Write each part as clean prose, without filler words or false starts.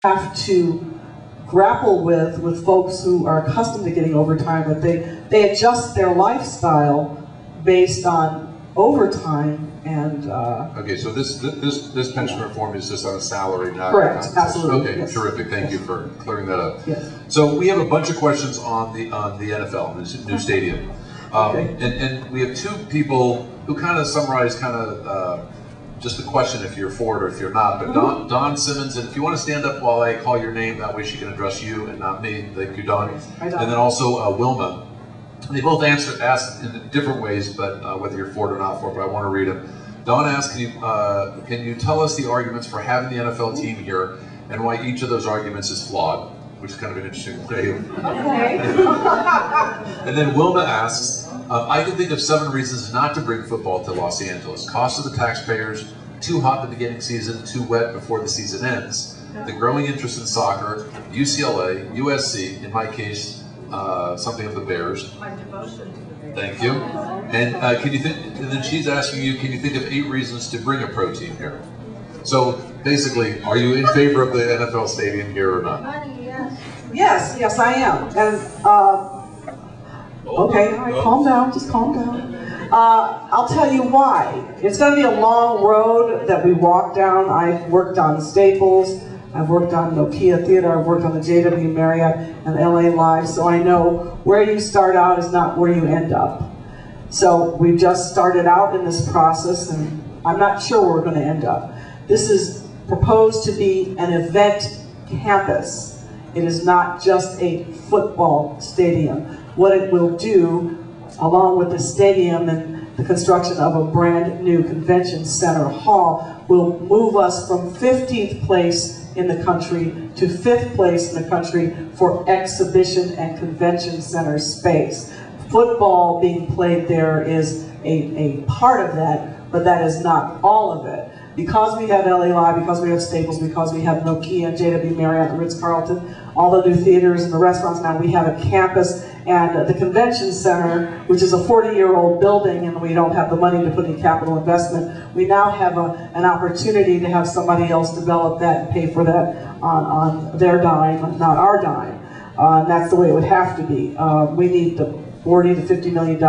have to grapple with folks who are accustomed to getting overtime, that they adjust their lifestyle based on overtime. And okay, so this pension reform is just on a salary, not correct, absolutely. Okay, yes. Terrific. Thank you for clearing that up. Yes. So we have a bunch of questions on the NFL, the new stadium, okay. and we have two people who kind of summarize just the question if you're for it or if you're not. But Don Simmons, and if you want to stand up while I call your name, that way she can address you and not me. Thank you, Don. And then also Wilma. They both asked in different ways, but whether you're for it or not for it, but I want to read them. Don asked, can you tell us the arguments for having the NFL team here and why each of those arguments is flawed? Which is kind of an interesting way. Okay. And then Wilma asks, I can think of 7 reasons not to bring football to Los Angeles. Cost of the taxpayers, too hot in the beginning season, too wet before the season ends, the growing interest in soccer, UCLA, USC, in my case, something of the Bears. My devotion to the Bears. Thank you. And can you think? And then she's asking you, can you think of 8 reasons to bring a pro team here? So basically, are you in favor of the NFL stadium here or not? Yes, I am. And okay, all right, calm down, just calm down. I'll tell you why. It's going to be a long road that we walk down. I've worked on Staples. I've worked on Nokia Theater, I've worked on the JW Marriott and LA Live, so I know where you start out is not where you end up. So we've just started out in this process, and I'm not sure where we're going to end up. This is proposed to be an event campus. It is not just a football stadium. What it will do, along with the stadium and the construction of a brand new convention center hall, will move us from 15th place in the country to 5th place in the country for exhibition and convention center space. Football being played there is a part of that, but that is not all of it. Because we have LA Live, because we have Staples, because we have Nokia, JW Marriott, Ritz-Carlton, all the new theaters and the restaurants now, we have a campus and the convention center, which is a 40-year-old building, and we don't have the money to put in capital investment. We now have an opportunity to have somebody else develop that and pay for that on their dime, not our dime. And that's the way it would have to be. We need the $40 to $50 million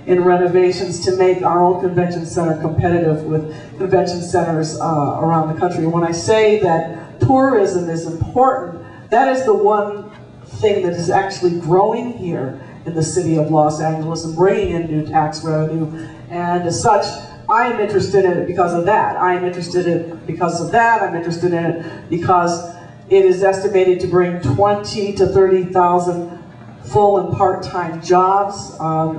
in renovations to make our own convention center competitive with convention centers around the country. When I say that tourism is important, that is the one thing that is actually growing here in the city of Los Angeles and bringing in new tax revenue. And as such, I am interested in it because of that. I am interested in it because of that. I'm interested in it because it is estimated to bring 20 to 30,000 full and part-time jobs,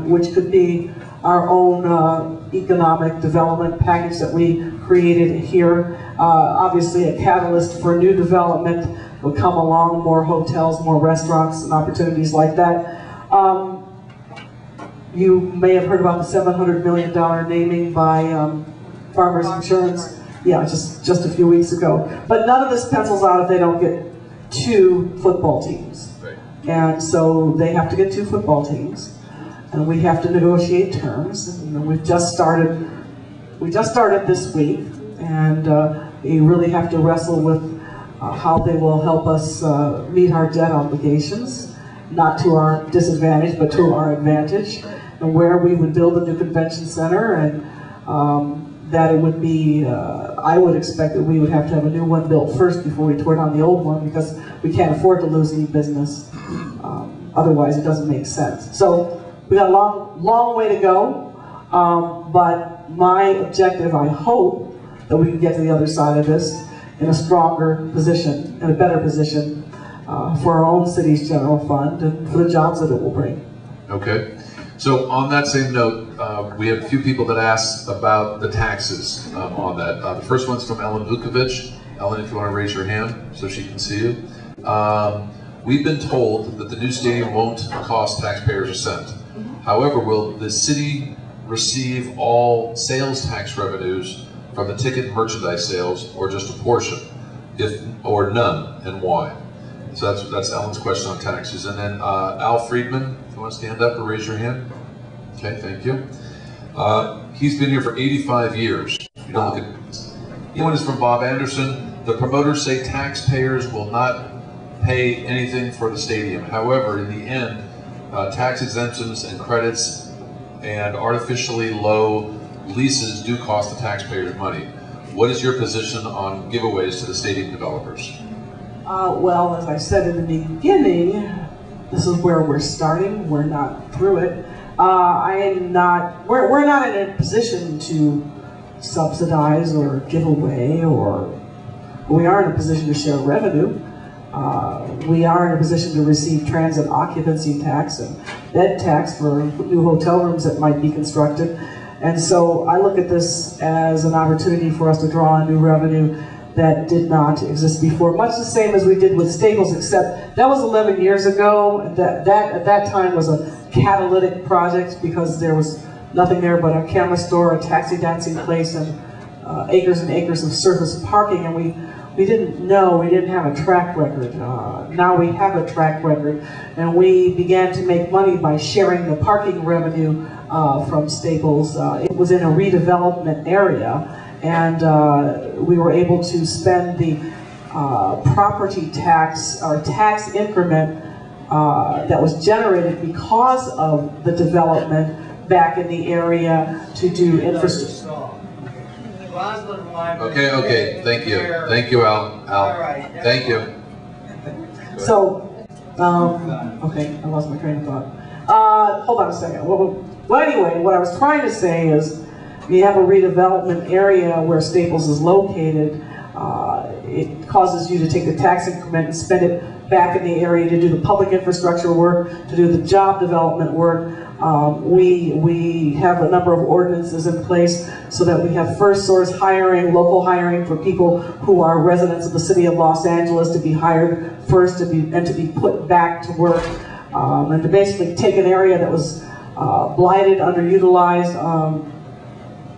which could be our own economic development package that we created here. Obviously a catalyst for new development would come along, more hotels, more restaurants, and opportunities like that. You may have heard about the $700 million naming by Farmers Insurance. Yeah, just a few weeks ago. But none of this pencils out if they don't get 2 football teams. And so they have to get 2 football teams, and we have to negotiate terms. And we just started this week, and we really have to wrestle with how they will help us meet our debt obligations, not to our disadvantage, but to our advantage, and where we would build a new convention center, and that it would be, I would expect that we would have to have a new one built first before we tore down the old one, because we can't afford to lose any business. Otherwise, it doesn't make sense. So we got a long way to go, but my objective, I hope, that we can get to the other side of this in a stronger position, in a better position for our own city's general fund and for the jobs that it will bring. Okay. So on that same note, we have a few people that asked about the taxes on that. The first one's from Ellen Vukovic. Ellen, if you want to raise your hand so she can see you. We've been told that the new stadium won't cost taxpayers a cent. However, will the city receive all sales tax revenues from the ticket and merchandise sales, or just a portion, or none, and why? So that's Ellen's question on taxes. And then Al Friedman, if you want to stand up or raise your hand. Okay, thank you. He's been here for 85 years. You don't look at. One is from Bob Anderson. The promoters say taxpayers will not pay anything for the stadium. However, in the end, tax exemptions and credits and artificially low leases do cost the taxpayers money. What is your position on giveaways to the stadium developers? Well, as I said in the beginning, this is where we're starting. We're not through it. We're not in a position to subsidize or give away, or we are in a position to share revenue. We are in a position to receive transit occupancy tax and bed tax for new hotel rooms that might be constructed. And so I look at this as an opportunity for us to draw on new revenue that did not exist before, much the same as we did with Staples, except that was 11 years ago. That at that time was a catalytic project because there was nothing there but a camera store, a taxi dancing place, and acres and acres of surface parking, and we didn't have a track record. Now we have a track record, and we began to make money by sharing the parking revenue from Staples. It was in a redevelopment area, and we were able to spend the property tax, or tax increment that was generated because of the development back in the area to do infrastructure. Okay, thank you. Thank you, Al. All right. Thank you. So, okay, I lost my train of thought. Hold on a second. Well, anyway, what I was trying to say is, you have a redevelopment area where Staples is located. It causes you to take the tax increment and spend it back in the area to do the public infrastructure work, to do the job development work. We have a number of ordinances in place so that we have first source hiring, local hiring for people who are residents of the city of Los Angeles to be hired first and to be put back to work, and to basically take an area that was blighted, underutilized.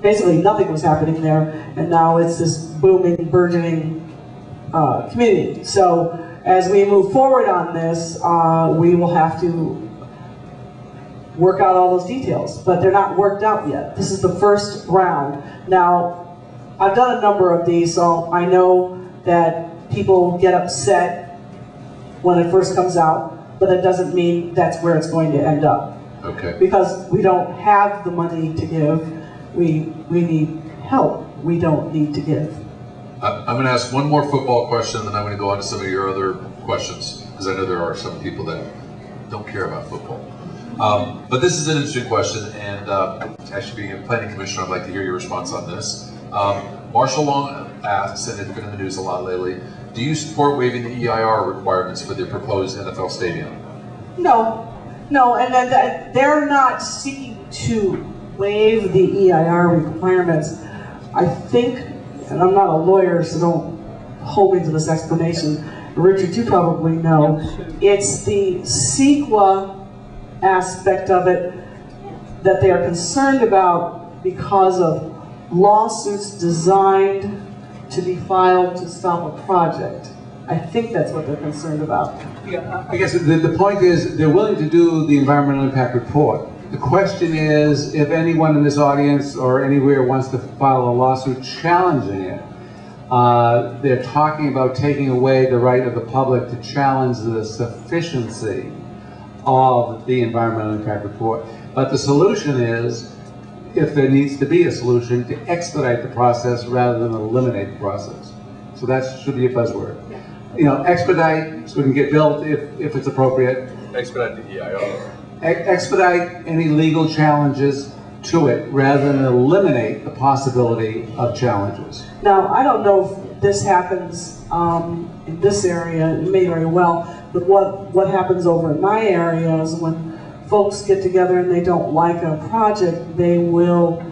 Basically nothing was happening there, and now it's this booming, burgeoning community. So as we move forward on this, we will have to work out all those details, but they're not worked out yet. This is the first round. Now, I've done a number of these, so I know that people get upset when it first comes out, but that doesn't mean that's where it's going to end up. Okay. Because we don't have the money to give. We need help. We don't need to give. I'm going to ask one more football question, and then I'm going to go on to some of your other questions, because I know there are some people that don't care about football. But this is an interesting question, and actually being a planning commissioner, I'd like to hear your response on this. Marshall Long asks, and it's been in the news a lot lately, do you support waiving the EIR requirements for the proposed NFL stadium? No, and they're not seeking to waive the EIR requirements. I think, and I'm not a lawyer, so don't hold me to this explanation. Richard, you probably know, it's the CEQA aspect of it that they are concerned about because of lawsuits designed to be filed to stop a project. I think that's what they're concerned about. Yeah, I guess the point is they're willing to do the environmental impact report. The question is, if anyone in this audience or anywhere wants to file a lawsuit challenging it, they're talking about taking away the right of the public to challenge the sufficiency of the environmental impact report. But the solution is, if there needs to be a solution, to expedite the process rather than eliminate the process. So that should be a buzzword. You know, expedite so we can get built if it's appropriate. Expedite the EIR. Expedite any legal challenges to it rather than eliminate the possibility of challenges. Now, I don't know if this happens in this area, it may very well, but what happens over in my area is when folks get together and they don't like a project, they will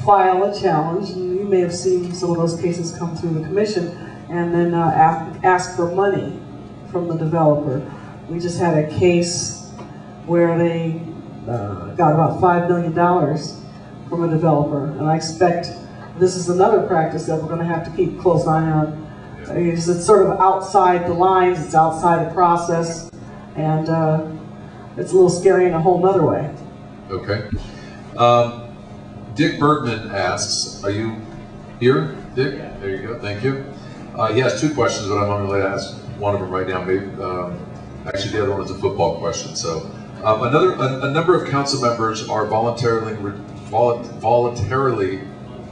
file a challenge, and you may have seen some of those cases come through the commission, and then ask for money from the developer. We just had a case where they got about $5 million from a developer, and I expect this is another practice that we're going to have to keep a close eye on. It's sort of outside the lines, it's outside the process, and it's a little scary in a whole nother way. Okay. Dick Bergman asks, are you here, Dick? There you go, thank you. He has two questions, but I'm only going to ask one of them right now. Maybe, actually, the other one is a football question. So, a number of council members are voluntarily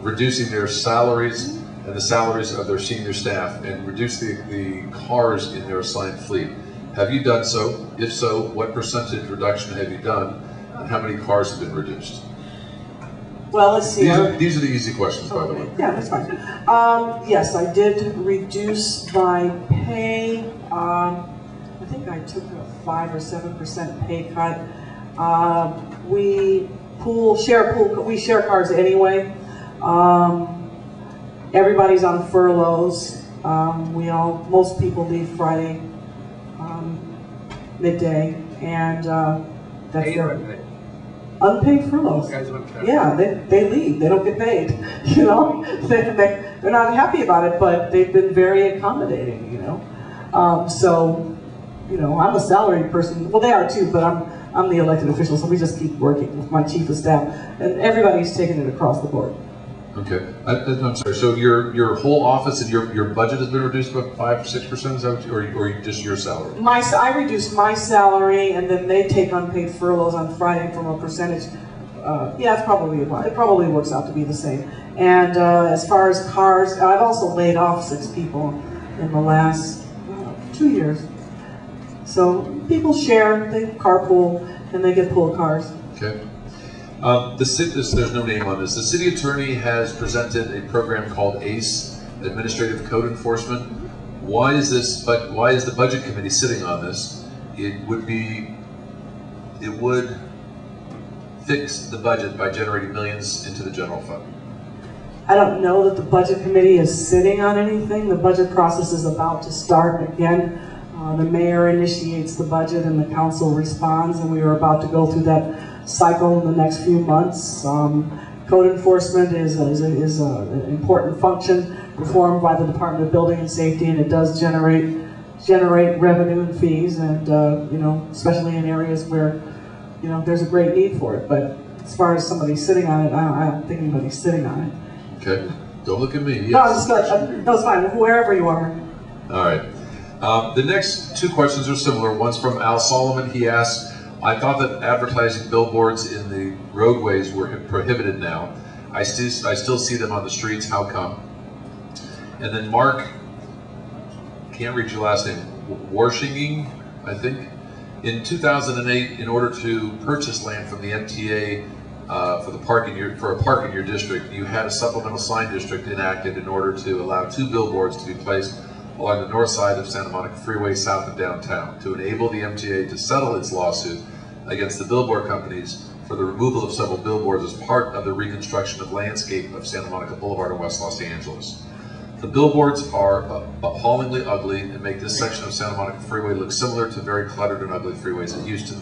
reducing their salaries and the salaries of their senior staff, and reduce the cars in their assigned fleet. Have you done so? If so, what percentage reduction have you done, and how many cars have been reduced? Well, let's see. These are the easy questions, by the way. Yeah, that's fine. Yes, I did reduce my pay. I think I took a 5 or 7% pay cut. We share cars anyway. Everybody's on furloughs. Most people leave Friday midday, and that's it. Unpaid furloughs. Yeah, they leave. They don't get paid. You know, they're not happy about it, but they've been very accommodating. You know, so you know, I'm a salaried person. Well, they are too, but I'm the elected official, so we just keep working with my chief of staff, and everybody's taking it across the board. Okay, I'm sorry. So your whole office and your budget has been reduced by 5 or 6%, is that what or just your salary? I reduced my salary, and then they take unpaid furloughs on Friday from a percentage. Yeah, it's probably about. It probably works out to be the same. And as far as cars, I've also laid off 6 people in the last 2 years. So people share, they carpool, and they get pool cars. Okay. There's no name on this. The city attorney has presented a program called ACE, Administrative Code Enforcement. Why is the budget committee sitting on this? It would fix the budget by generating millions into the general fund. I don't know that the budget committee is sitting on anything. The budget process is about to start again. The mayor initiates the budget and the council responds, and we are about to go through that cycle in the next few months. Code enforcement is an important function performed by the Department of Building and Safety, and it does generate revenue and fees, and you know, especially in areas where you know there's a great need for it. But as far as somebody sitting on it, I don't think anybody's sitting on it. Okay, don't look at me. Yes. No, it's fine. Wherever you are. All right. The next two questions are similar. One's from Al Solomon. He asks, I thought that advertising billboards in the roadways were prohibited now. I still see them on the streets. How come? And then Mark, can't read your last name, Warshinging, I think. In 2008, in order to purchase land from the MTA for a park in your district, you had a supplemental sign district enacted in order to allow 2 billboards to be placed along the north side of Santa Monica Freeway south of downtown to enable the MTA to settle its lawsuit against the billboard companies for the removal of several billboards as part of the reconstruction of landscape of Santa Monica Boulevard in West Los Angeles. The billboards are appallingly ugly and make this section of Santa Monica Freeway look similar to very cluttered and ugly freeways in Houston,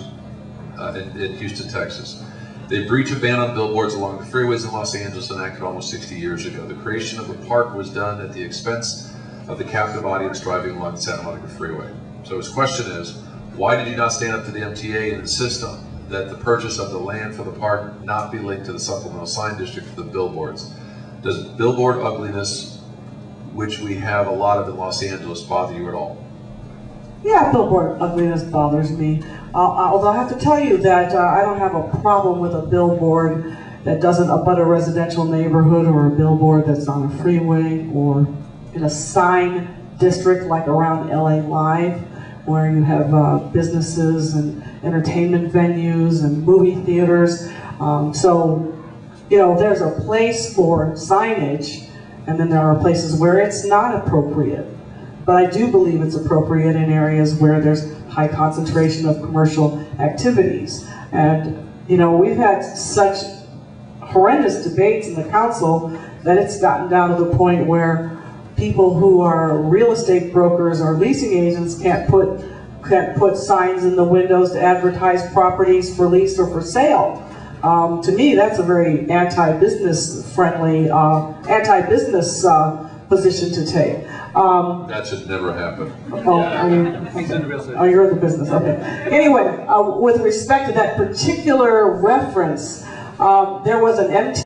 Texas. They breach a ban on billboards along the freeways in Los Angeles enacted almost 60 years ago. The creation of the park was done at the expense of the captive audience driving along the Santa Monica Freeway. So his question is, why did you not stand up to the MTA and insist on that the purchase of the land for the park not be linked to the supplemental sign district for the billboards? Does billboard ugliness, which we have a lot of in Los Angeles, bother you at all? Yeah, billboard ugliness bothers me. Although I have to tell you that I don't have a problem with a billboard that doesn't abut a residential neighborhood, or a billboard that's on a freeway, or in a sign district like around LA Live, where you have businesses and entertainment venues and movie theaters. So, you know, there's a place for signage, and then there are places where it's not appropriate. But I do believe it's appropriate in areas where there's high concentration of commercial activities. And, you know, we've had such horrendous debates in the council that it's gotten down to the point where people who are real estate brokers or leasing agents can't put signs in the windows to advertise properties for lease or for sale. To me, that's a very anti-business friendly, anti-business position to take. That should never happen. Oh, you're in the business, okay. Anyway, with respect to that particular reference, there was an MTA